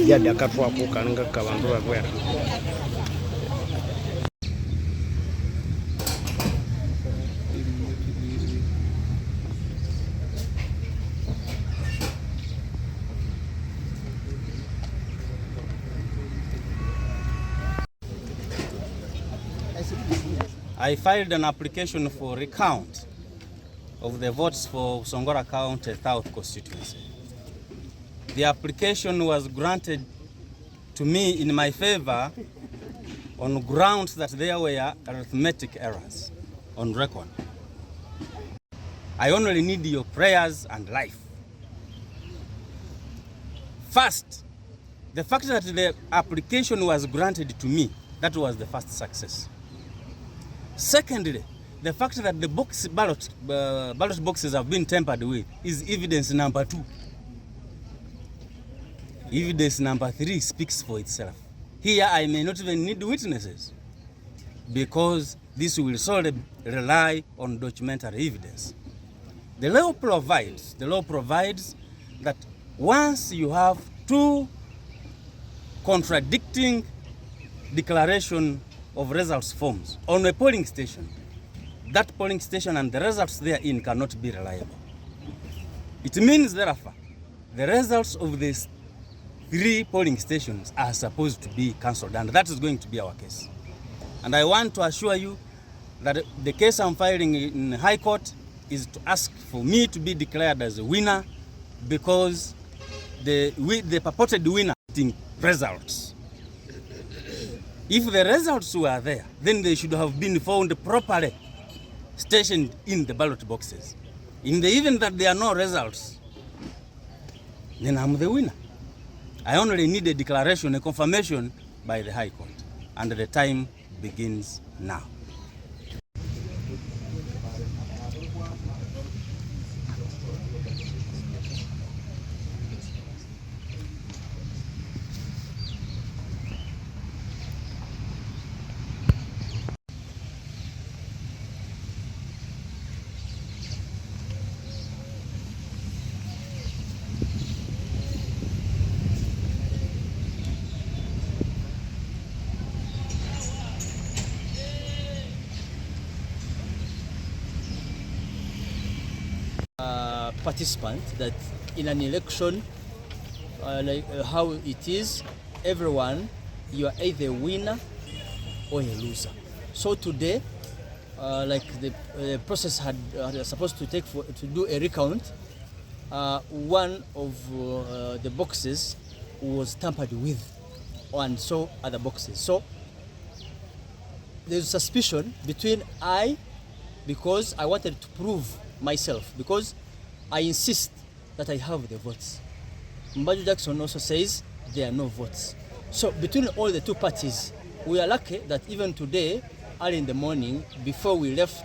yadi akatwakuka nga kabandu babwera. I filed an application for recount of the votes for Busongora County South constituency. The application was granted to me in my favor on grounds that there were arithmetic errors on record. I only need your prayers and life. First, the fact that the application was granted to me, that was the first success. Secondly, the fact that the ballot boxes have been tampered with is evidence number 2. Evidence number 3 speaks for itself. Here I may not even need witnesses because this will solely rely on documentary evidence. The law provides that once you have 2 contradicting declaration of results forms on a polling station, that polling station and the results therein cannot be reliable. It means, therefore, the results of these 3 polling stations are supposed to be cancelled, and that is going to be our case. And I want to assure you that the case I'm filing in High Court is to ask for me to be declared as a winner because the purported winner results. If the results were there, then they should have been found properly stationed in the ballot boxes. In the event that there are no results, then I'm the winner. I only need a declaration, a confirmation by the High Court, and the time begins now. Participant that in an election how it is, everyone, you are either a winner or a loser. So today like the process had supposed to take to do a recount, one of the boxes was tampered with and so other boxes. So there's suspicion between because I wanted to prove myself, because I insist that I have the votes. Mbaju Jackson also says there are no votes. So between all the 2 parties, we are lucky that even today, early in the morning, before we left,